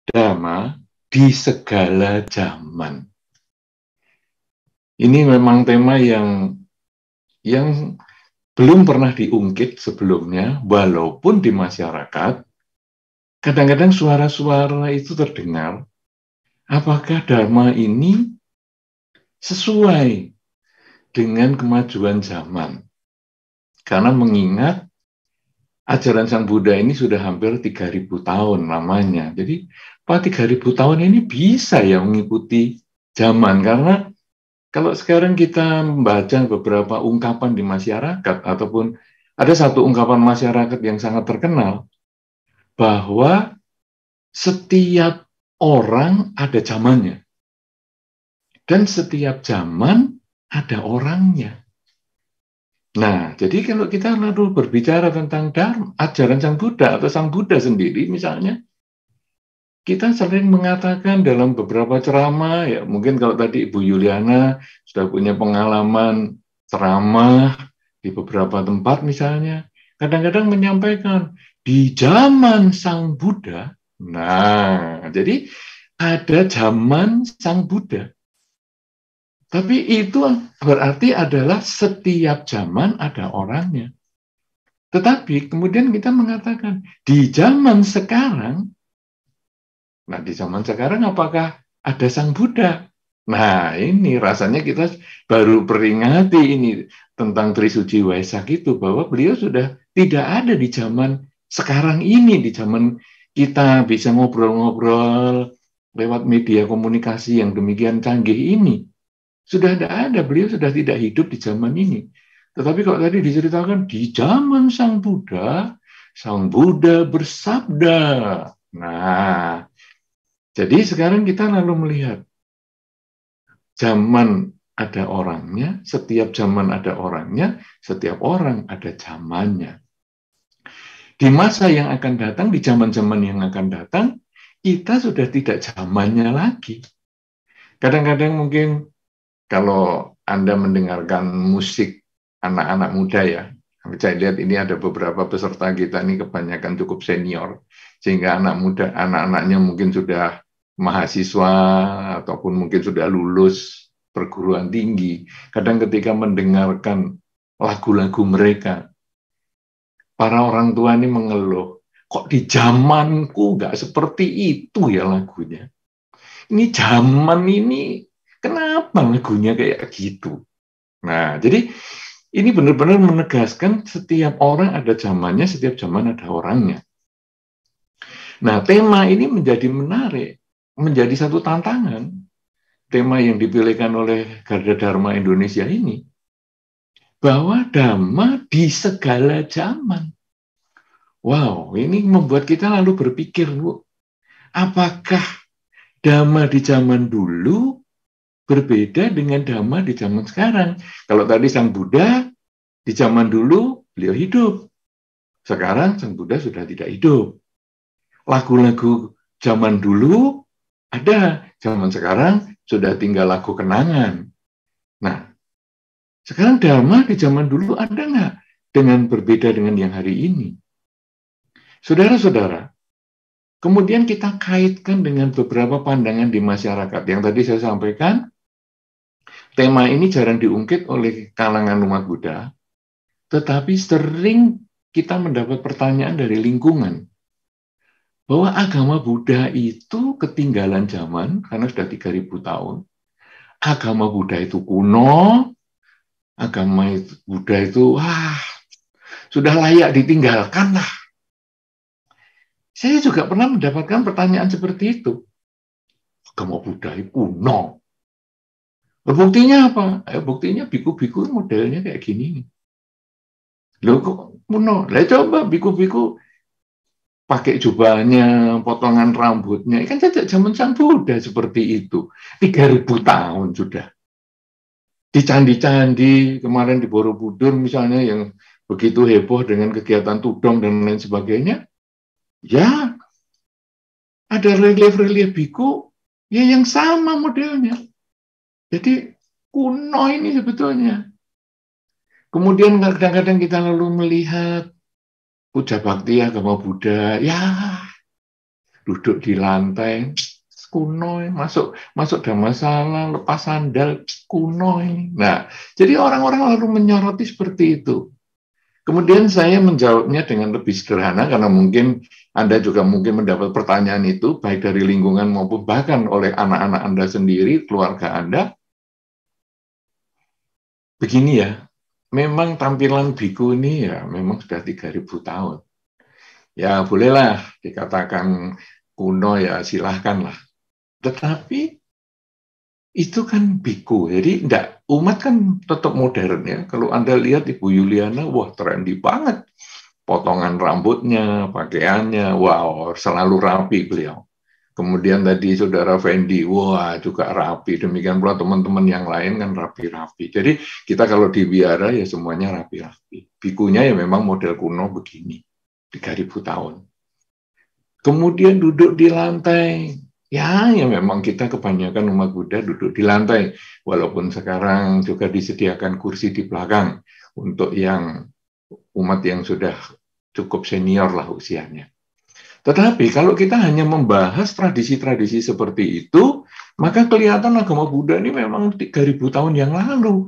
Dhamma di segala zaman. Ini memang tema yang belum pernah diungkit sebelumnya, walaupun di masyarakat kadang-kadang suara-suara itu terdengar, apakah Dharma ini sesuai dengan kemajuan zaman? Karena mengingat ajaran Sang Buddha ini sudah hampir 3.000 tahun lamanya. Jadi, Pak 3.000 tahun ini bisa ya mengikuti zaman. Karena kalau sekarang kita membaca beberapa ungkapan di masyarakat, ataupun ada satu ungkapan masyarakat yang sangat terkenal, bahwa setiap orang ada zamannya. Dan setiap zaman ada orangnya. Nah, jadi kalau kita lalu berbicara tentang Dharma, ajaran Sang Buddha atau Sang Buddha sendiri misalnya, kita sering mengatakan dalam beberapa ceramah, ya mungkin kalau tadi Ibu Yuliana sudah punya pengalaman ceramah di beberapa tempat misalnya, kadang-kadang menyampaikan di zaman Sang Buddha, nah jadi ada zaman Sang Buddha. Tapi itu berarti adalah setiap zaman ada orangnya. Tetapi kemudian kita mengatakan di zaman sekarang, nah di zaman sekarang apakah ada Sang Buddha? Nah ini rasanya kita baru peringati ini tentang Trisuci Waisak itu, bahwa beliau sudah tidak ada di zaman sekarang ini, di zaman kita bisa ngobrol-ngobrol lewat media komunikasi yang demikian canggih ini. Sudah tidak ada, beliau sudah tidak hidup di zaman ini. Tetapi kalau tadi diceritakan di zaman Sang Buddha bersabda. Nah, jadi sekarang kita lalu melihat zaman ada orangnya, setiap zaman ada orangnya, setiap orang ada zamannya. Di masa yang akan datang, di zaman-zaman yang akan datang, kita sudah tidak zamannya lagi. Kadang-kadang mungkin kalau Anda mendengarkan musik anak-anak muda ya, saya lihat ini ada beberapa peserta kita ini kebanyakan cukup senior, sehingga anak muda, anak-anaknya mungkin sudah mahasiswa ataupun mungkin sudah lulus perguruan tinggi. Kadang ketika mendengarkan lagu-lagu mereka, para orang tua ini mengeluh, kok di zamanku nggak seperti itu ya lagunya. Ini zaman ini kenapa lagunya kayak gitu? Nah, jadi ini benar-benar menegaskan setiap orang ada zamannya, setiap zaman ada orangnya. Nah, tema ini menjadi menarik, menjadi satu tantangan. Tema yang dipilihkan oleh Garda Dharma Indonesia ini, bahwa Dhamma di segala zaman. Wow, ini membuat kita lalu berpikir, Bu, apakah Dhamma di zaman dulu berbeda dengan Dhamma di zaman sekarang? Kalau tadi Sang Buddha, di zaman dulu beliau hidup. Sekarang Sang Buddha sudah tidak hidup. Lagu-lagu zaman dulu ada, zaman sekarang sudah tinggal lagu kenangan. Nah, sekarang Dhamma di zaman dulu ada nggak dengan berbeda dengan yang hari ini? Saudara-saudara, kemudian kita kaitkan dengan beberapa pandangan di masyarakat. Yang tadi saya sampaikan, tema ini jarang diungkit oleh kalangan umat Buddha, tetapi sering kita mendapat pertanyaan dari lingkungan, bahwa agama Buddha itu ketinggalan zaman, karena sudah 3.000 tahun. Agama Buddha itu kuno, agama Buddha itu, sudah layak ditinggalkan lah. Saya juga pernah mendapatkan pertanyaan seperti itu. Agama Buddha itu kuno. Buktinya apa? Buktinya biku-biku modelnya kayak gini. Loh kok kuno? Lah coba biku-biku pakai jubahnya, potongan rambutnya. Kan sejak zaman Sang Buddha seperti itu. 3.000 tahun sudah. Di candi-candi, kemarin di Borobudur misalnya, yang begitu heboh dengan kegiatan tudong dan lain sebagainya, ya ada relief-relief biku ya yang sama modelnya. Jadi kuno ini sebetulnya. Kemudian kadang-kadang kita lalu melihat puja bakti agama Buddha, ya duduk di lantai, kuno, masuk ada masalah, lepas sandal, kuno ini. Nah, jadi orang-orang lalu menyoroti seperti itu. Kemudian saya menjawabnya dengan lebih sederhana, karena mungkin Anda juga mungkin mendapat pertanyaan itu, baik dari lingkungan maupun bahkan oleh anak-anak Anda sendiri, keluarga Anda. Begini ya, memang tampilan biku ini ya memang sudah 3.000 tahun. Ya bolehlah dikatakan kuno ya silahkanlah. Tetapi itu kan biku, jadi enggak, umat kan tetap modern ya. Kalau Anda lihat Ibu Yuliana, wah trendy banget. Potongan rambutnya, pakaiannya, wow, selalu rapi beliau. Kemudian tadi Saudara Fendi, wah juga rapi. Demikian pula teman-teman yang lain kan rapi-rapi. Jadi kita kalau di biara ya semuanya rapi-rapi. Bikunya ya memang model kuno begini, 3.000 tahun. Kemudian duduk di lantai. Ya memang kita kebanyakan umat Buddha duduk di lantai. Walaupun sekarang juga disediakan kursi di belakang untuk yang umat yang sudah cukup senior lah usianya. Tetapi kalau kita hanya membahas tradisi-tradisi seperti itu, maka kelihatan agama Buddha ini memang 3.000 tahun yang lalu.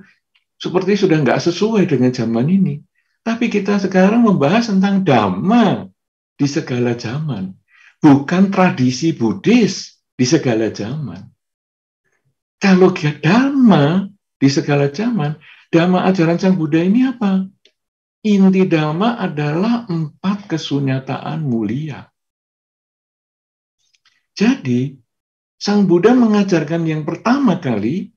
Seperti sudah nggak sesuai dengan zaman ini. Tapi kita sekarang membahas tentang Dhamma di segala zaman. Bukan tradisi Buddhis di segala zaman. Kalau Dhamma di segala zaman, Dhamma ajaran Sang Buddha ini apa? Inti Dhamma adalah 4 kesunyataan mulia. Jadi, Sang Buddha mengajarkan yang pertama kali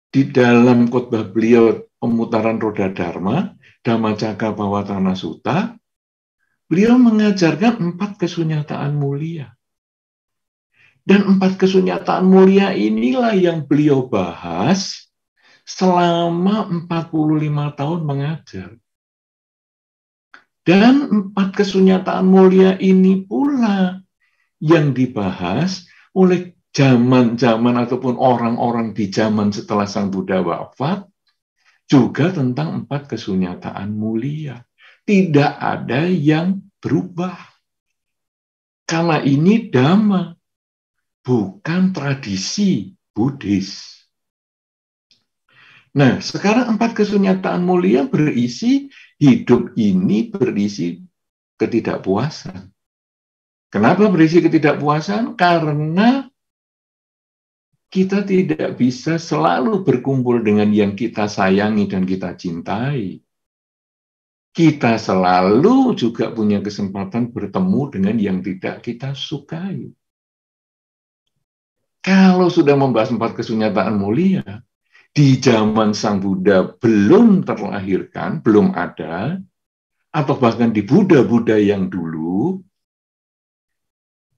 di dalam khotbah beliau pemutaran roda Dharma, Dhammacakkappavattana Sutta, beliau mengajarkan 4 kesunyataan mulia. Dan 4 kesunyataan mulia inilah yang beliau bahas selama 45 tahun mengajar. Dan 4 kesunyataan mulia ini pula yang dibahas oleh zaman-zaman ataupun orang-orang di zaman setelah Sang Buddha wafat, juga tentang 4 kesunyataan mulia. Tidak ada yang berubah. Karena ini Dhamma, bukan tradisi Buddhis. Nah, sekarang 4 kesunyataan mulia berisi, hidup ini berisi ketidakpuasan. Kenapa berisi ketidakpuasan? Karena kita tidak bisa selalu berkumpul dengan yang kita sayangi dan kita cintai. Kita selalu juga punya kesempatan bertemu dengan yang tidak kita sukai. Kalau sudah membahas 4 kesunyataan mulia, di zaman Sang Buddha belum terlahirkan, belum ada, atau bahkan di Buddha-Buddha yang dulu,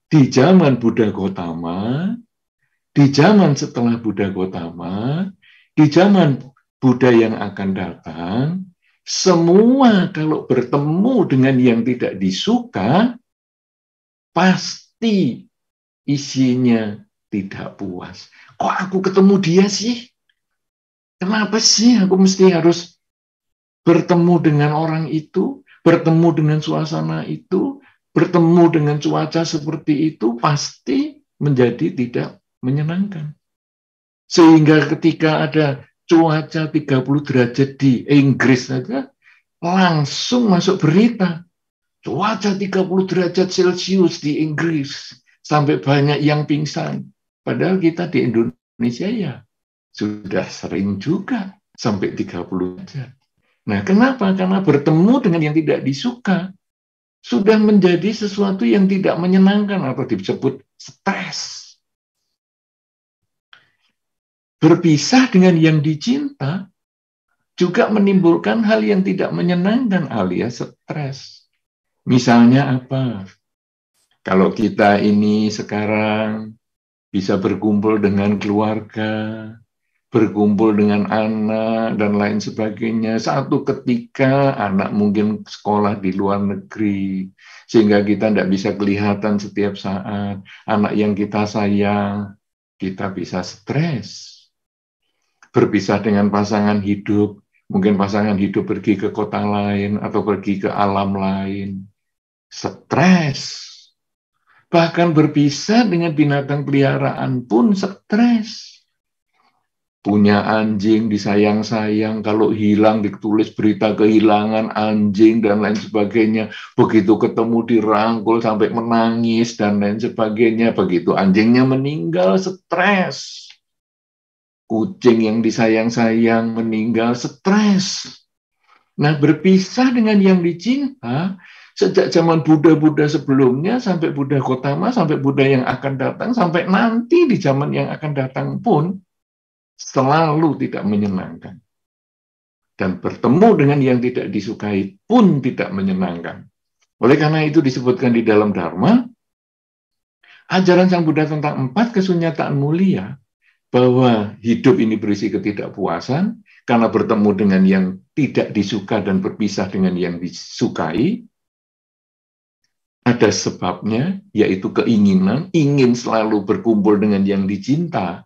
di zaman Buddha Gotama, di zaman setelah Buddha Gotama, di zaman Buddha yang akan datang, semua kalau bertemu dengan yang tidak disuka, pasti isinya tidak puas. Kok aku ketemu dia sih? Kenapa sih aku mesti harus bertemu dengan orang itu, bertemu dengan suasana itu, bertemu dengan cuaca seperti itu, pasti menjadi tidak menyenangkan. Sehingga ketika ada cuaca 30 derajat di Inggris saja, langsung masuk berita. Cuaca 30 derajat Celcius di Inggris, sampai banyak yang pingsan. Padahal kita di Indonesia ya sudah sering juga sampai 30 derajat. Nah, kenapa? Karena bertemu dengan yang tidak disuka sudah menjadi sesuatu yang tidak menyenangkan atau disebut stres. Berpisah dengan yang dicinta juga menimbulkan hal yang tidak menyenangkan alias stres. Misalnya apa? Kalau kita ini sekarang bisa berkumpul dengan keluarga, berkumpul dengan anak, dan lain sebagainya. Satu ketika anak mungkin sekolah di luar negeri, sehingga kita tidak bisa kelihatan setiap saat. Anak yang kita sayang, kita bisa stres. Berpisah dengan pasangan hidup, mungkin pasangan hidup pergi ke kota lain, atau pergi ke alam lain. Stres. Bahkan berpisah dengan binatang peliharaan pun stres. Punya anjing disayang-sayang, kalau hilang ditulis berita kehilangan anjing dan lain sebagainya. Begitu ketemu dirangkul sampai menangis dan lain sebagainya. Begitu anjingnya meninggal, stres. Kucing yang disayang-sayang meninggal, stres. Nah, berpisah dengan yang dicinta, sejak zaman Buddha-Buddha sebelumnya, sampai Buddha Gotama, sampai Buddha yang akan datang, sampai nanti di zaman yang akan datang pun, selalu tidak menyenangkan. Dan bertemu dengan yang tidak disukai pun tidak menyenangkan. Oleh karena itu disebutkan di dalam Dharma, ajaran Sang Buddha tentang 4 kesunyataan mulia, bahwa hidup ini berisi ketidakpuasan, karena bertemu dengan yang tidak disuka dan berpisah dengan yang disukai, ada sebabnya, yaitu keinginan, ingin selalu berkumpul dengan yang dicinta,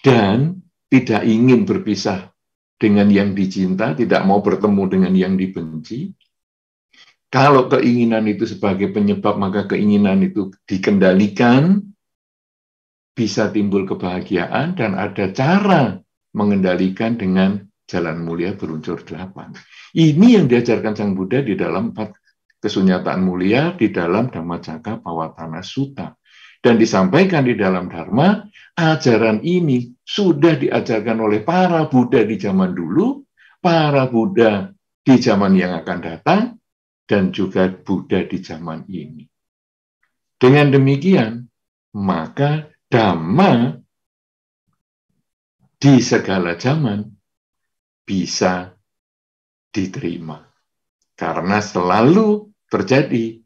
dan tidak ingin berpisah dengan yang dicinta, tidak mau bertemu dengan yang dibenci. Kalau keinginan itu sebagai penyebab, maka keinginan itu dikendalikan, bisa timbul kebahagiaan, dan ada cara mengendalikan dengan jalan mulia berunsur 8. Ini yang diajarkan Sang Buddha di dalam 4 kesunyataan mulia di dalam Dhammacakkappavattana Sutta. Dan disampaikan di dalam Dharma, ajaran ini sudah diajarkan oleh para Buddha di zaman dulu, para Buddha di zaman yang akan datang, dan juga Buddha di zaman ini. Dengan demikian, maka Dhamma di segala zaman bisa diterima. Karena selalu terjadi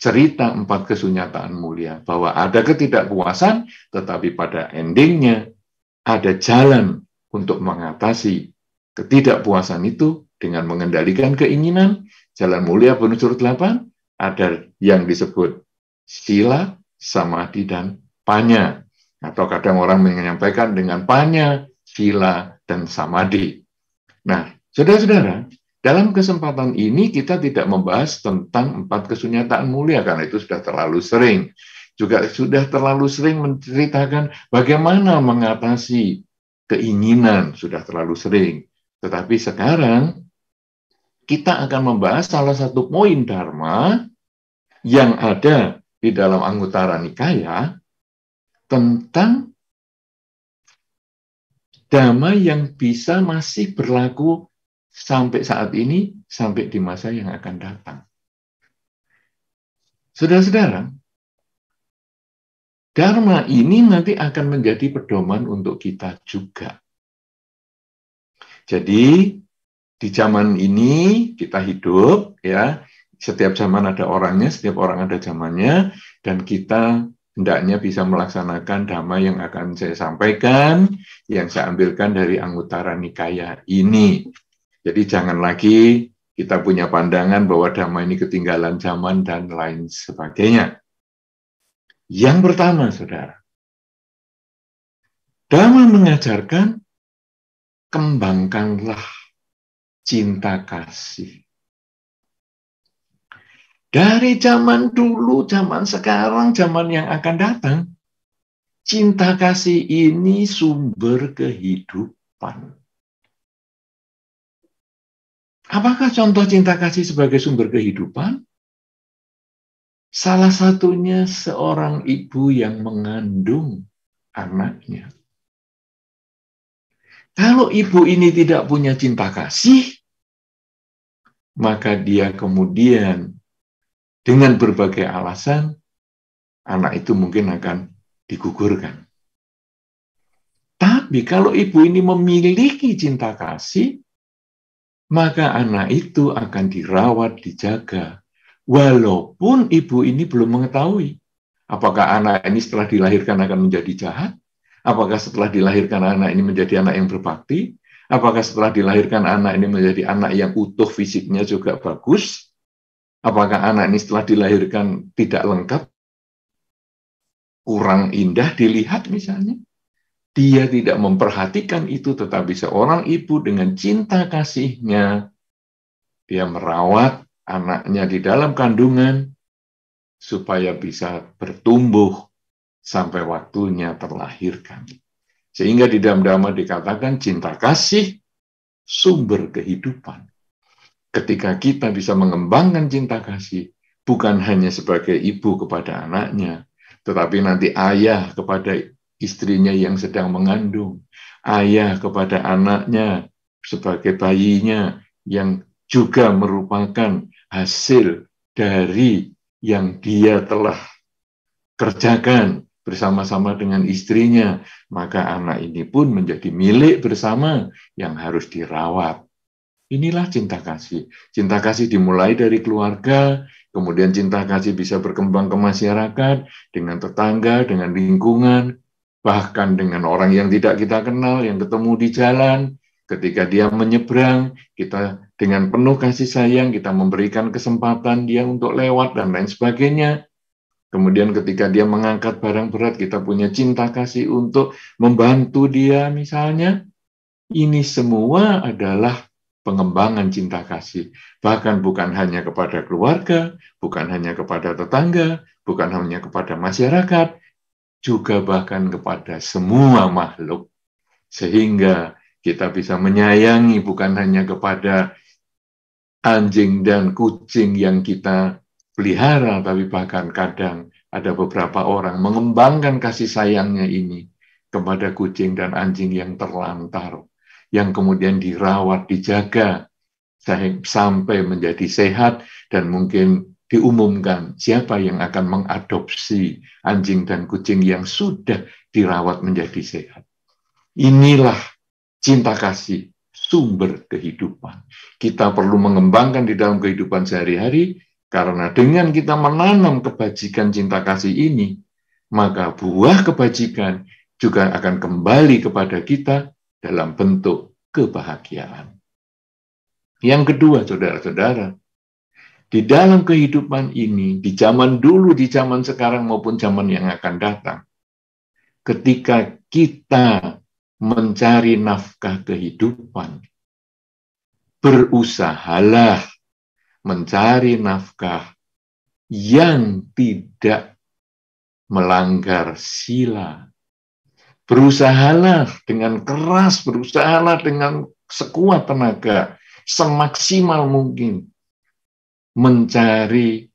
cerita 4 kesunyataan mulia, bahwa ada ketidakpuasan, tetapi pada endingnya ada jalan untuk mengatasi ketidakpuasan itu dengan mengendalikan keinginan. Jalan mulia berunsur 8, ada yang disebut sila, samadhi, dan panya. Atau kadang orang menyampaikan dengan panya, sila, dan samadhi. Nah, saudara-saudara, dalam kesempatan ini kita tidak membahas tentang 4 kesunyataan mulia, karena itu sudah terlalu sering. Juga sudah terlalu sering menceritakan bagaimana mengatasi keinginan, sudah terlalu sering. Tetapi sekarang kita akan membahas salah satu poin Dharma yang ada di dalam Anguttara Nikaya tentang Dhamma yang bisa masih berlaku sampai saat ini, sampai di masa yang akan datang. Saudara-saudara, Dharma ini nanti akan menjadi pedoman untuk kita juga. Jadi, di zaman ini kita hidup, ya, setiap zaman ada orangnya, setiap orang ada zamannya, dan kita hendaknya bisa melaksanakan Dhamma yang akan saya sampaikan, yang saya ambilkan dari Anguttara Nikaya ini. Jadi jangan lagi kita punya pandangan bahwa Dhamma ini ketinggalan zaman dan lain sebagainya. Yang pertama, saudara, Dhamma mengajarkan kembangkanlah cinta kasih. Dari zaman dulu, zaman sekarang, zaman yang akan datang, cinta kasih ini sumber kehidupan. Apakah contoh cinta kasih sebagai sumber kehidupan? Salah satunya seorang ibu yang mengandung anaknya. Kalau ibu ini tidak punya cinta kasih, maka dia kemudian dengan berbagai alasan, anak itu mungkin akan digugurkan. Tapi kalau ibu ini memiliki cinta kasih, maka anak itu akan dirawat, dijaga. Walaupun ibu ini belum mengetahui apakah anak ini setelah dilahirkan akan menjadi jahat, apakah setelah dilahirkan anak ini menjadi anak yang berbakti, apakah setelah dilahirkan anak ini menjadi anak yang utuh fisiknya juga bagus, apakah anak ini setelah dilahirkan tidak lengkap, kurang indah dilihat misalnya. Dia tidak memperhatikan itu, tetapi seorang ibu dengan cinta kasihnya, dia merawat anaknya di dalam kandungan, supaya bisa bertumbuh sampai waktunya terlahirkan. Sehingga di dalam Dhamma dikatakan cinta kasih sumber kehidupan. Ketika kita bisa mengembangkan cinta kasih, bukan hanya sebagai ibu kepada anaknya, tetapi nanti ayah kepada istrinya yang sedang mengandung, ayah kepada anaknya sebagai bayinya yang juga merupakan hasil dari yang dia telah kerjakan bersama-sama dengan istrinya, maka anak ini pun menjadi milik bersama yang harus dirawat. Inilah cinta kasih. Cinta kasih dimulai dari keluarga, kemudian cinta kasih bisa berkembang ke masyarakat, dengan tetangga, dengan lingkungan, bahkan dengan orang yang tidak kita kenal, yang ketemu di jalan. Ketika dia menyeberang, kita dengan penuh kasih sayang, kita memberikan kesempatan dia untuk lewat dan lain sebagainya. Kemudian ketika dia mengangkat barang berat, kita punya cinta kasih untuk membantu dia misalnya. Ini semua adalah pengembangan cinta kasih. Bahkan bukan hanya kepada keluarga, bukan hanya kepada tetangga, bukan hanya kepada masyarakat, juga bahkan kepada semua makhluk. Sehingga kita bisa menyayangi bukan hanya kepada anjing dan kucing yang kita pelihara, tapi bahkan kadang ada beberapa orang mengembangkan kasih sayangnya ini kepada kucing dan anjing yang terlantar, yang kemudian dirawat, dijaga, sampai menjadi sehat, dan mungkin diumumkan siapa yang akan mengadopsi anjing dan kucing yang sudah dirawat menjadi sehat. Inilah cinta kasih, sumber kehidupan. Kita perlu mengembangkan di dalam kehidupan sehari-hari, karena dengan kita menanam kebajikan cinta kasih ini, maka buah kebajikan juga akan kembali kepada kita dalam bentuk kebahagiaan. Yang kedua, saudara-saudara, di dalam kehidupan ini, di zaman dulu, di zaman sekarang, maupun zaman yang akan datang, ketika kita mencari nafkah kehidupan, berusahalah mencari nafkah yang tidak melanggar sila. Berusahalah dengan keras, berusahalah dengan sekuat tenaga, semaksimal mungkin mencari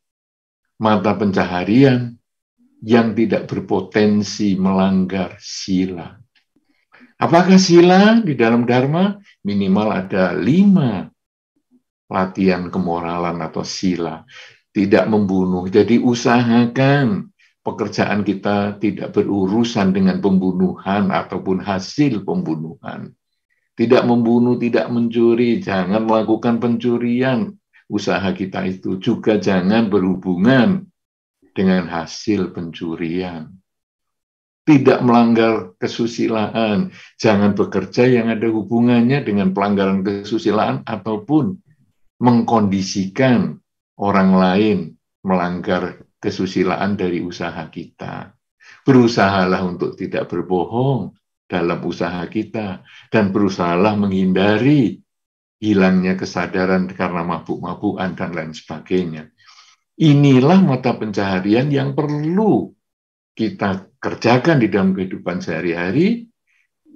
mata pencaharian yang tidak berpotensi melanggar sila. Apakah sila di dalam Dharma? Minimal ada 5 latihan kemoralan atau sila. Tidak membunuh. Jadi usahakan pekerjaan kita tidak berurusan dengan pembunuhan ataupun hasil pembunuhan. Tidak membunuh, tidak mencuri, jangan melakukan pencurian. Usaha kita itu juga jangan berhubungan dengan hasil pencurian. Tidak melanggar kesusilaan, jangan bekerja yang ada hubungannya dengan pelanggaran kesusilaan ataupun mengkondisikan orang lain melanggar kesusilaan dari usaha kita. Berusahalah untuk tidak berbohong dalam usaha kita, dan berusahalah menghindari hilangnya kesadaran karena mabuk-mabukan dan lain sebagainya. Inilah mata pencaharian yang perlu kita kerjakan di dalam kehidupan sehari-hari,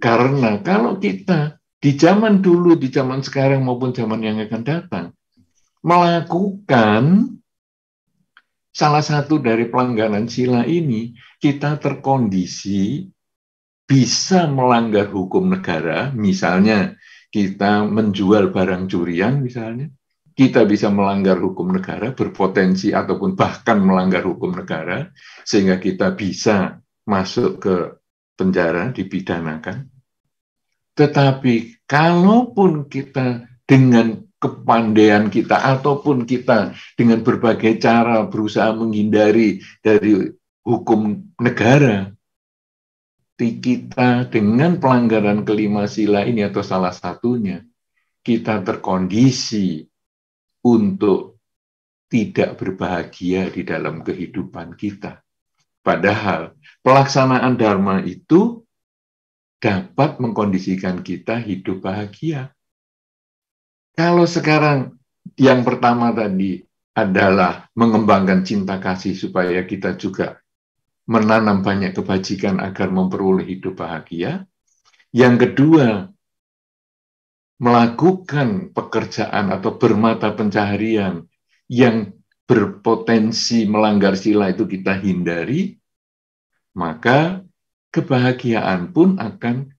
karena kalau kita di zaman dulu, di zaman sekarang maupun zaman yang akan datang, melakukan salah satu dari pelanggaran sila ini, kita terkondisi bisa melanggar hukum negara. Misalnya kita menjual barang curian misalnya, kita bisa melanggar hukum negara, berpotensi ataupun bahkan melanggar hukum negara, sehingga kita bisa masuk ke penjara, dipidanakan. Tetapi kalaupun kita dengan kepandaian kita ataupun kita dengan berbagai cara berusaha menghindari dari hukum negara, kita dengan pelanggaran kelima sila ini atau salah satunya, kita terkondisi untuk tidak berbahagia di dalam kehidupan kita. Padahal pelaksanaan Dharma itu dapat mengkondisikan kita hidup bahagia. Kalau sekarang yang pertama tadi, adalah mengembangkan cinta kasih supaya kita juga menanam banyak kebajikan agar memperoleh hidup bahagia. Yang kedua, melakukan pekerjaan atau bermata pencaharian yang berpotensi melanggar sila itu kita hindari, maka kebahagiaan pun akan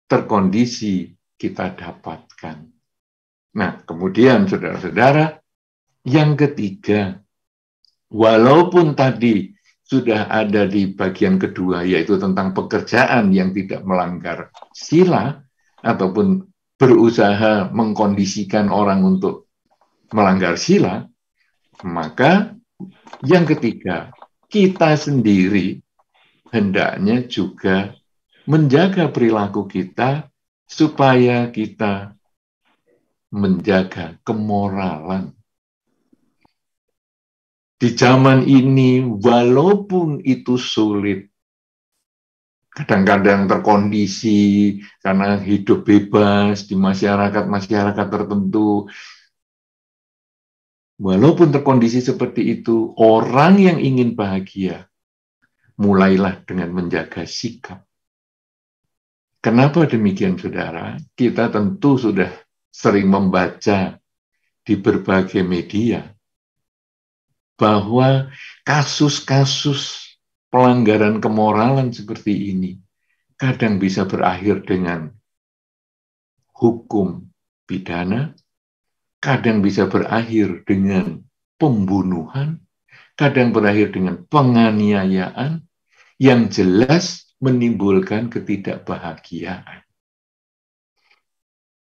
terkondisi kita dapatkan. Nah, kemudian saudara-saudara, yang ketiga, walaupun tadi sudah ada di bagian kedua, yaitu tentang pekerjaan yang tidak melanggar sila, ataupun berusaha mengkondisikan orang untuk melanggar sila, maka yang ketiga, kita sendiri hendaknya juga menjaga perilaku kita supaya kita menjaga kemoralan. Di zaman ini, walaupun itu sulit, kadang-kadang terkondisi karena hidup bebas di masyarakat tertentu. Walaupun terkondisi seperti itu, orang yang ingin bahagia, mulailah dengan menjaga sikap. Kenapa demikian, saudara? Kita tentu sudah sering membaca di berbagai media bahwa kasus-kasus pelanggaran kemoralan seperti ini kadang bisa berakhir dengan hukum pidana, kadang bisa berakhir dengan pembunuhan, kadang berakhir dengan penganiayaan, yang jelas menimbulkan ketidakbahagiaan.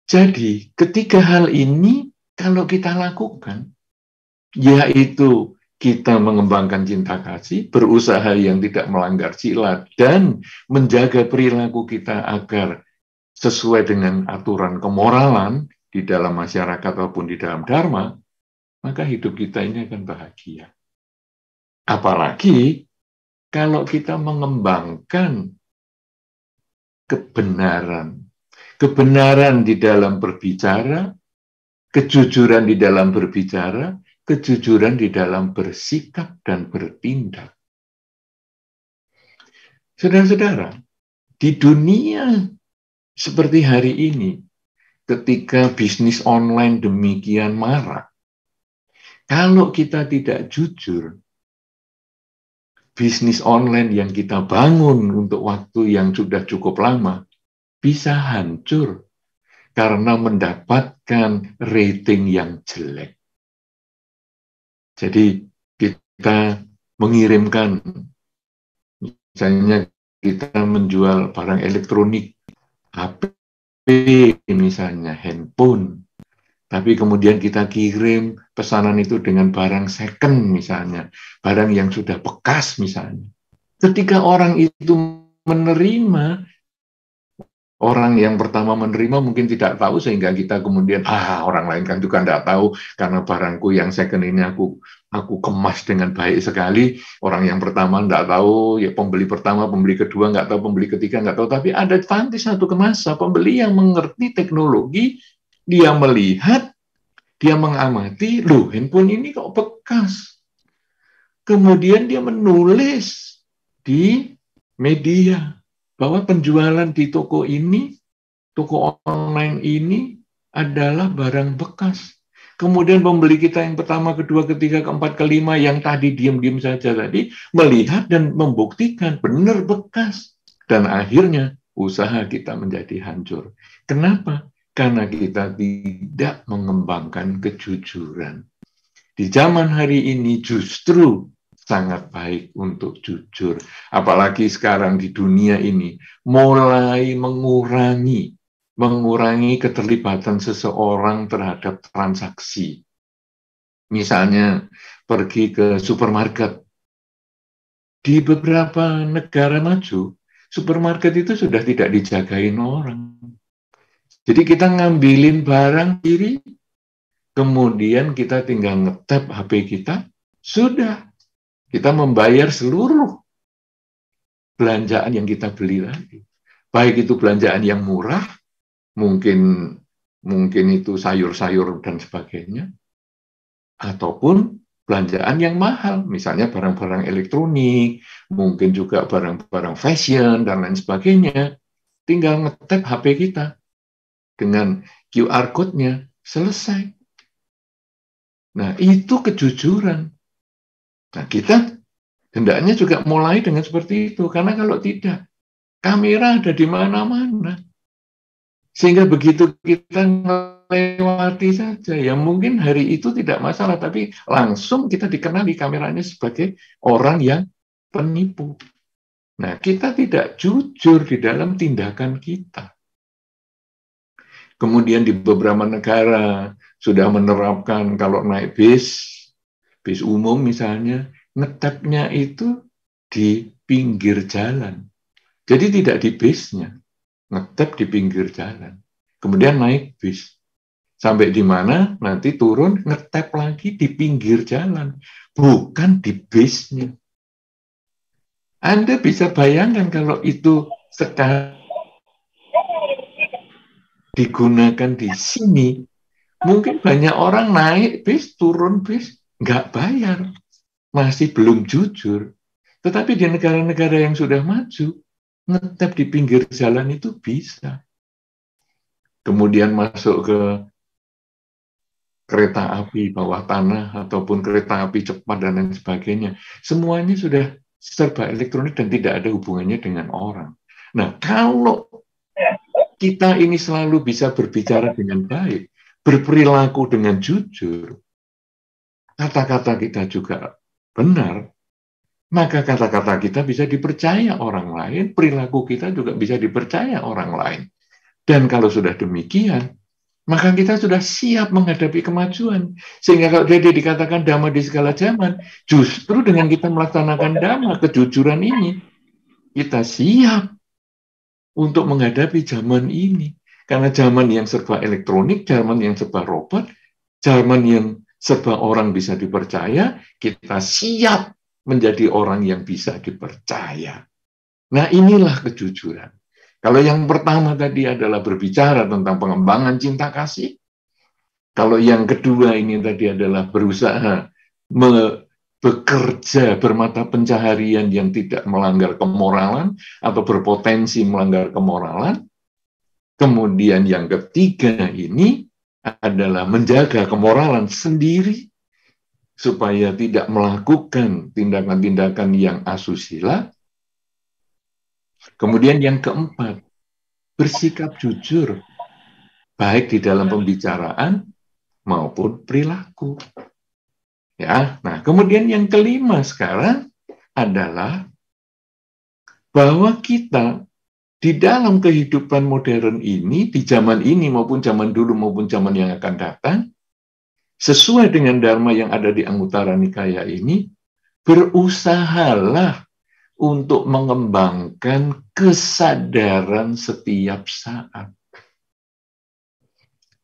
Jadi, ketiga hal ini kalau kita lakukan, yaitu kita mengembangkan cinta kasih, berusaha yang tidak melanggar sila, dan menjaga perilaku kita agar sesuai dengan aturan kemoralan di dalam masyarakat ataupun di dalam dharma, maka hidup kita ini akan bahagia. Apalagi kalau kita mengembangkan kebenaran. Kebenaran di dalam berbicara, kejujuran di dalam berbicara, kejujuran di dalam bersikap dan bertindak. Saudara-saudara, di dunia seperti hari ini, ketika bisnis online demikian marak, kalau kita tidak jujur, bisnis online yang kita bangun untuk waktu yang sudah cukup lama bisa hancur karena mendapatkan rating yang jelek. Jadi kita mengirimkan, misalnya kita menjual barang elektronik, HP misalnya, handphone, tapi kemudian kita kirim pesanan itu dengan barang second misalnya, barang yang sudah bekas misalnya. Ketika orang itu menerima, orang yang pertama menerima mungkin tidak tahu sehingga kita kemudian orang lain kan juga tidak tahu karena barangku yang second ini aku kemas dengan baik sekali. Orang yang pertama tidak tahu, ya pembeli pertama, pembeli kedua nggak tahu, pembeli ketiga nggak tahu. Tapi ada nanti satu masa pembeli yang mengerti teknologi, dia melihat, dia mengamati, loh handphone ini kok bekas. Kemudian dia menulis di media bahwa penjualan di toko ini, toko online ini adalah barang bekas. Kemudian pembeli kita yang pertama, kedua, ketiga, keempat, kelima, yang tadi diam-diam saja tadi, melihat dan membuktikan benar bekas. Dan akhirnya usaha kita menjadi hancur. Kenapa? Karena kita tidak mengembangkan kejujuran. Di zaman hari ini justru sangat baik untuk jujur. Apalagi sekarang di dunia ini mulai mengurangi keterlibatan seseorang terhadap transaksi. Misalnya pergi ke supermarket. Di beberapa negara maju, supermarket itu sudah tidak dijagain orang. Jadi kita ngambilin barang kiri, kemudian kita tinggal ngetap HP kita, sudah. Kita membayar seluruh belanjaan yang kita beli tadi. Baik itu belanjaan yang murah, mungkin itu sayur-sayur dan sebagainya, ataupun belanjaan yang mahal, misalnya barang-barang elektronik, mungkin juga barang-barang fashion, dan lain sebagainya. Tinggal ngetap HP kita dengan QR code-nya, selesai. Nah, itu kejujuran. Nah, kita hendaknya juga mulai dengan seperti itu, karena kalau tidak, kamera ada di mana-mana. Sehingga begitu kita melewati saja, ya mungkin hari itu tidak masalah, tapi langsung kita dikenali kameranya sebagai orang yang penipu. Nah, kita tidak jujur di dalam tindakan kita. Kemudian di beberapa negara sudah menerapkan kalau naik bis umum misalnya, ngetapnya itu di pinggir jalan. Jadi tidak di bisnya, ngetap di pinggir jalan. Kemudian naik bis. Sampai di mana, nanti turun, ngetap lagi di pinggir jalan. Bukan di bisnya. Anda bisa bayangkan kalau itu sekarang digunakan di sini, mungkin banyak orang naik bis, turun bis, nggak bayar. Masih belum jujur. Tetapi di negara-negara yang sudah maju, ngetap di pinggir jalan itu bisa. Kemudian masuk ke kereta api bawah tanah ataupun kereta api cepat dan lain sebagainya. Semuanya sudah serba elektronik dan tidak ada hubungannya dengan orang. Nah, kalau kita ini selalu bisa berbicara dengan baik, berperilaku dengan jujur, kata-kata kita juga benar, maka kata-kata kita bisa dipercaya orang lain, perilaku kita juga bisa dipercaya orang lain. Dan kalau sudah demikian, maka kita sudah siap menghadapi kemajuan. Sehingga kalau jadi dikatakan damai di segala zaman, justru dengan kita melaksanakan damai, kejujuran ini, kita siap untuk menghadapi zaman ini. Karena zaman yang serba elektronik, zaman yang serba robot, zaman yang serba orang bisa dipercaya, kita siap menjadi orang yang bisa dipercaya. Nah, inilah kejujuran. Kalau yang pertama tadi adalah berbicara tentang pengembangan cinta kasih. Kalau yang kedua ini tadi adalah berusaha bekerja bermata pencaharian yang tidak melanggar kemoralan atau berpotensi melanggar kemoralan. Kemudian yang ketiga ini adalah menjaga kemoralan sendiri supaya tidak melakukan tindakan-tindakan yang asusila. Kemudian yang keempat, bersikap jujur, baik di dalam pembicaraan maupun perilaku. Ya, nah kemudian yang kelima sekarang adalah bahwa kita di dalam kehidupan modern ini, di zaman ini maupun zaman dulu maupun zaman yang akan datang, sesuai dengan dharma yang ada di Anguttara Nikaya ini, berusahalah untuk mengembangkan kesadaran setiap saat.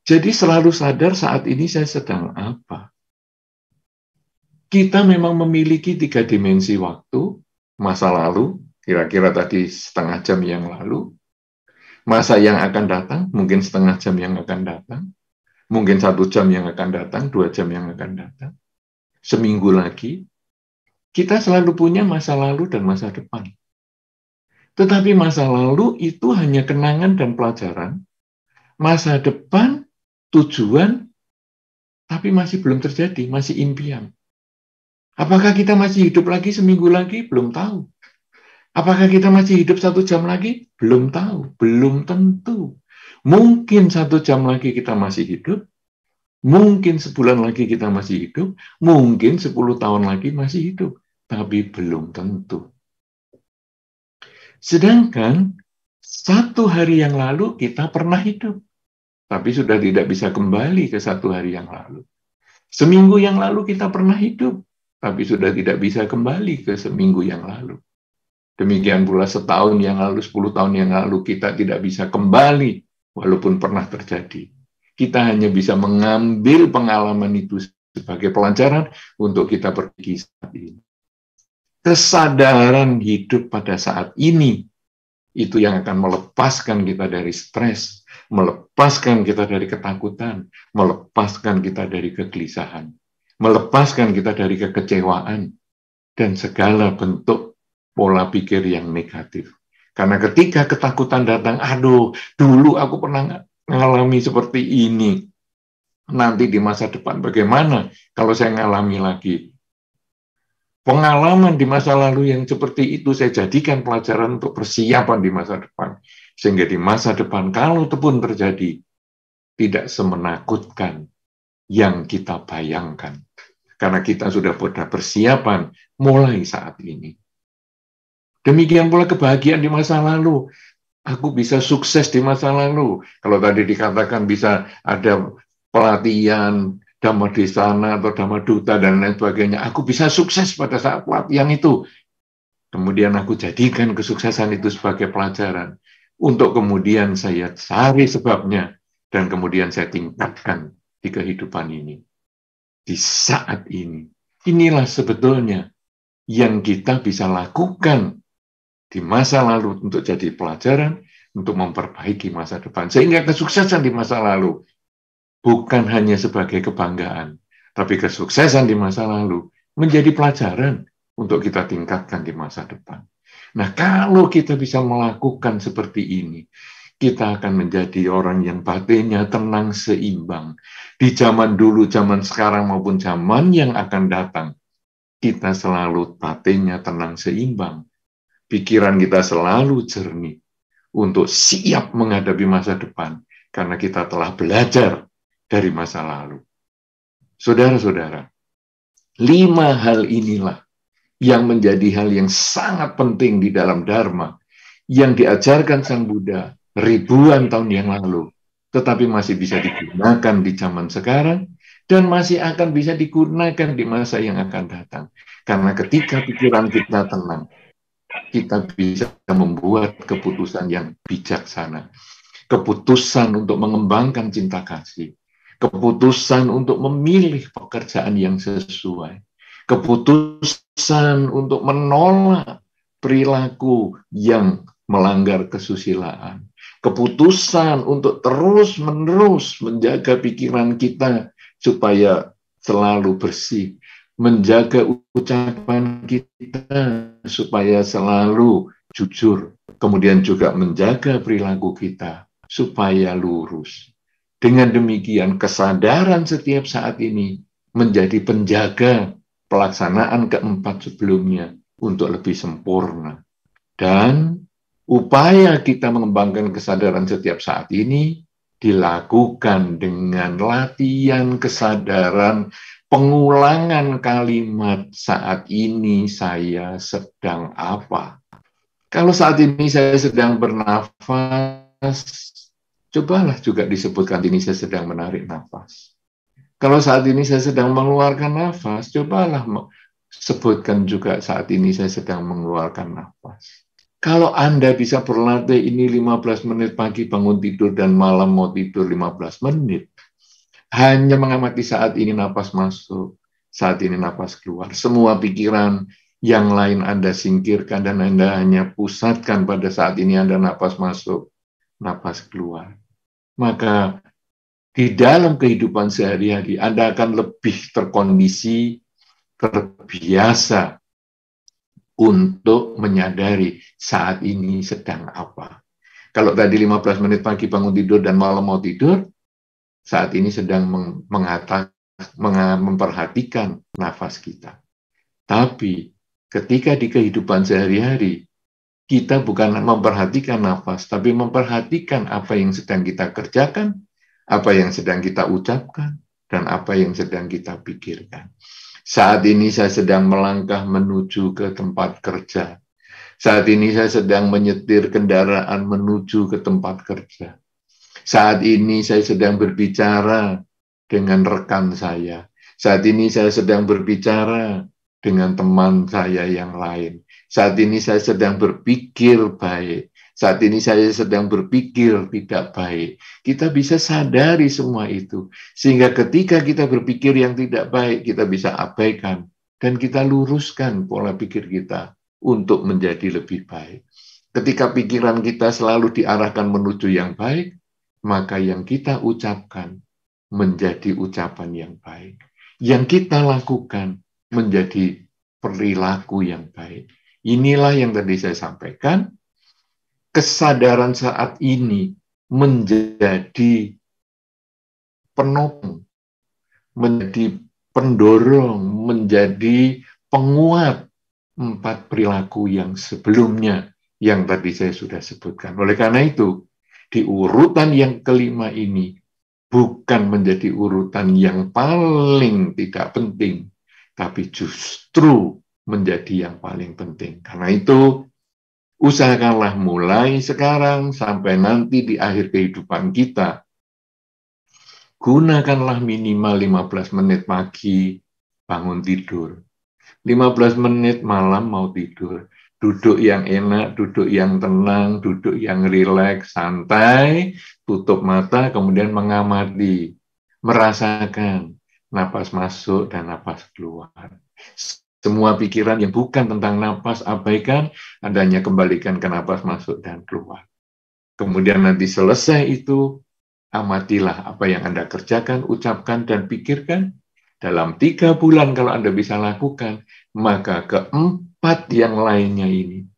Jadi selalu sadar saat ini saya sedang apa. Kita memang memiliki 3 dimensi waktu, masa lalu, kira-kira tadi setengah jam yang lalu, masa yang akan datang, mungkin setengah jam yang akan datang, mungkin 1 jam yang akan datang, 2 jam yang akan datang, seminggu lagi. Kita selalu punya masa lalu dan masa depan. Tetapi masa lalu itu hanya kenangan dan pelajaran. Masa depan, tujuan, tapi masih belum terjadi, masih impian. Apakah kita masih hidup lagi seminggu lagi? Belum tahu. Apakah kita masih hidup 1 jam lagi? Belum tahu, belum tentu. Mungkin 1 jam lagi kita masih hidup, mungkin sebulan lagi kita masih hidup, mungkin 10 tahun lagi masih hidup, tapi belum tentu. Sedangkan 1 hari yang lalu kita pernah hidup, tapi sudah tidak bisa kembali ke 1 hari yang lalu. Seminggu yang lalu kita pernah hidup, tapi sudah tidak bisa kembali ke seminggu yang lalu. Demikian pula setahun yang lalu, 10 tahun yang lalu kita tidak bisa kembali, walaupun pernah terjadi. Kita hanya bisa mengambil pengalaman itu sebagai pelajaran untuk kita pergi saat ini. Kesadaran hidup pada saat ini, itu yang akan melepaskan kita dari stres, melepaskan kita dari ketakutan, melepaskan kita dari kegelisahan. melepaskan kita dari kekecewaan dan segala bentuk pola pikir yang negatif. Karena ketika ketakutan datang, aduh, dulu aku pernah mengalami seperti ini. Nanti di masa depan bagaimana kalau saya ngalami lagi? Pengalaman di masa lalu yang seperti itu saya jadikan pelajaran untuk persiapan di masa depan. Sehingga di masa depan kalau itu pun terjadi, tidak semenakutkan yang kita bayangkan. Karena kita sudah pada persiapan mulai saat ini. Demikian pula kebahagiaan di masa lalu. Aku bisa sukses di masa lalu. Kalau tadi dikatakan bisa ada pelatihan, Dhamma Desana atau Dhamma Duta dan lain sebagainya. Aku bisa sukses pada saat pelatihan itu. Kemudian aku jadikan kesuksesan itu sebagai pelajaran. Untuk kemudian saya cari sebabnya. Dan kemudian saya tingkatkan di kehidupan ini. Di saat ini. Inilah sebetulnya yang kita bisa lakukan di masa lalu untuk jadi pelajaran, untuk memperbaiki masa depan. Sehingga kesuksesan di masa lalu bukan hanya sebagai kebanggaan, tapi kesuksesan di masa lalu menjadi pelajaran untuk kita tingkatkan di masa depan. Nah, kalau kita bisa melakukan seperti ini, kita akan menjadi orang yang batinnya tenang, seimbang. Di zaman dulu, zaman sekarang, maupun zaman yang akan datang, kita selalu batinnya tenang, seimbang. Pikiran kita selalu jernih untuk siap menghadapi masa depan, karena kita telah belajar dari masa lalu. Saudara-saudara, 5 hal inilah yang menjadi hal yang sangat penting di dalam Dharma, yang diajarkan Sang Buddha ribuan tahun yang lalu, tetapi masih bisa digunakan di zaman sekarang, dan masih akan bisa digunakan di masa yang akan datang. Karena ketika pikiran kita tenang, kita bisa membuat keputusan yang bijaksana. Keputusan untuk mengembangkan cinta kasih, keputusan untuk memilih pekerjaan yang sesuai, keputusan untuk menolak perilaku yang melanggar kesusilaan, keputusan untuk terus-menerus menjaga pikiran kita supaya selalu bersih, menjaga ucapan kita supaya selalu jujur, kemudian juga menjaga perilaku kita supaya lurus. Dengan demikian, kesadaran setiap saat ini menjadi penjaga pelaksanaan keempat sebelumnya untuk lebih sempurna. Dan upaya kita mengembangkan kesadaran setiap saat ini dilakukan dengan latihan kesadaran, pengulangan kalimat saat ini saya sedang apa. Kalau saat ini saya sedang bernafas, cobalah juga disebutkan ini saya sedang menarik nafas. Kalau saat ini saya sedang mengeluarkan nafas, cobalah sebutkan juga saat ini saya sedang mengeluarkan nafas. Kalau Anda bisa berlatih ini 15 menit pagi bangun tidur dan malam mau tidur 15 menit, hanya mengamati saat ini nafas masuk, saat ini nafas keluar. Semua pikiran yang lain Anda singkirkan dan Anda hanya pusatkan pada saat ini Anda nafas masuk, nafas keluar. Maka di dalam kehidupan sehari-hari Anda akan lebih terkondisi, terbiasa untuk menyadari saat ini sedang apa. Kalau tadi 15 menit pagi bangun tidur dan malam mau tidur, saat ini sedang memperhatikan nafas kita. Tapi ketika di kehidupan sehari-hari, kita bukan memperhatikan nafas, tapi memperhatikan apa yang sedang kita kerjakan, apa yang sedang kita ucapkan, dan apa yang sedang kita pikirkan. Saat ini saya sedang melangkah menuju ke tempat kerja. Saat ini saya sedang menyetir kendaraan menuju ke tempat kerja. Saat ini saya sedang berbicara dengan rekan saya. Saat ini saya sedang berbicara dengan teman saya yang lain. Saat ini saya sedang berpikir baik. Saat ini saya sedang berpikir tidak baik. Kita bisa sadari semua itu. Sehingga ketika kita berpikir yang tidak baik, kita bisa abaikan. Dan kita luruskan pola pikir kita untuk menjadi lebih baik. Ketika pikiran kita selalu diarahkan menuju yang baik, maka yang kita ucapkan menjadi ucapan yang baik. yang kita lakukan menjadi perilaku yang baik. Inilah yang tadi saya sampaikan, kesadaran saat ini menjadi penopang, menjadi pendorong, menjadi penguat 4 perilaku yang sebelumnya yang tadi saya sudah sebutkan. Oleh karena itu, di urutan yang kelima ini bukan menjadi urutan yang paling tidak penting, tapi justru menjadi yang paling penting. Karena itu, usahakanlah mulai sekarang sampai nanti di akhir kehidupan kita, gunakanlah minimal 15 menit pagi bangun tidur. 15 menit malam mau tidur. Duduk yang enak, duduk yang tenang, duduk yang rileks, santai, tutup mata, kemudian mengamati, merasakan napas masuk dan napas keluar. Semua pikiran yang bukan tentang napas abaikan, Anda hanya kembalikan ke napas masuk dan keluar. Kemudian nanti selesai itu, amatilah apa yang Anda kerjakan, ucapkan, dan pikirkan. Dalam 3 bulan kalau Anda bisa lakukan, maka keempat yang lainnya ini,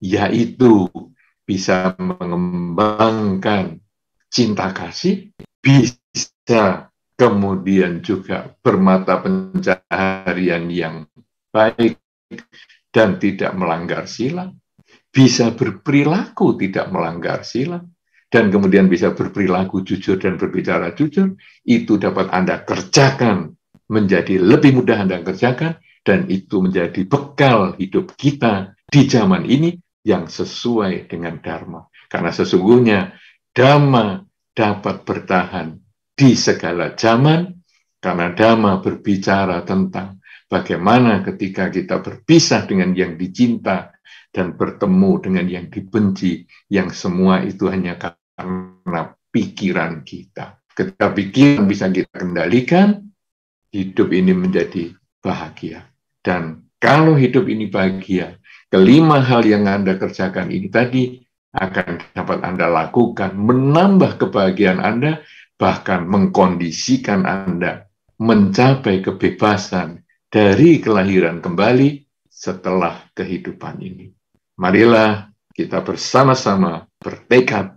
yaitu bisa mengembangkan cinta kasih, bisa kemudian juga bermata pencaharian yang baik dan tidak melanggar sila, bisa berperilaku tidak melanggar sila, dan kemudian bisa berperilaku jujur dan berbicara jujur, itu dapat Anda kerjakan, menjadi lebih mudah Anda kerjakan, dan itu menjadi bekal hidup kita di zaman ini yang sesuai dengan Dharma. Karena sesungguhnya Dhamma dapat bertahan di segala zaman, karena Dhamma berbicara tentang bagaimana ketika kita berpisah dengan yang dicinta dan bertemu dengan yang dibenci, yang semua itu hanya karena pikiran kita. Ketika pikiran bisa kita kendalikan, hidup ini menjadi bahagia. Dan kalau hidup ini bahagia, kelima hal yang Anda kerjakan ini tadi akan dapat Anda lakukan, menambah kebahagiaan Anda, bahkan mengkondisikan Anda mencapai kebebasan dari kelahiran kembali setelah kehidupan ini. Marilah kita bersama-sama bertekad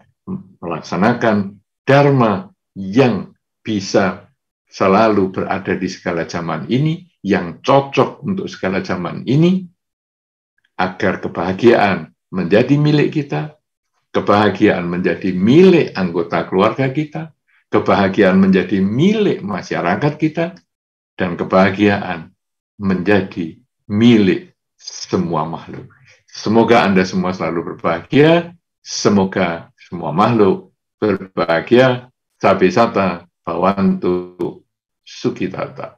melaksanakan Dharma yang bisa selalu berada di segala zaman ini, yang cocok untuk segala zaman ini, agar kebahagiaan menjadi milik kita, kebahagiaan menjadi milik anggota keluarga kita, kebahagiaan menjadi milik masyarakat kita, dan kebahagiaan menjadi milik semua makhluk. Semoga Anda semua selalu berbahagia, semoga semua makhluk berbahagia. Sabi sata, bhavantu sukhitata.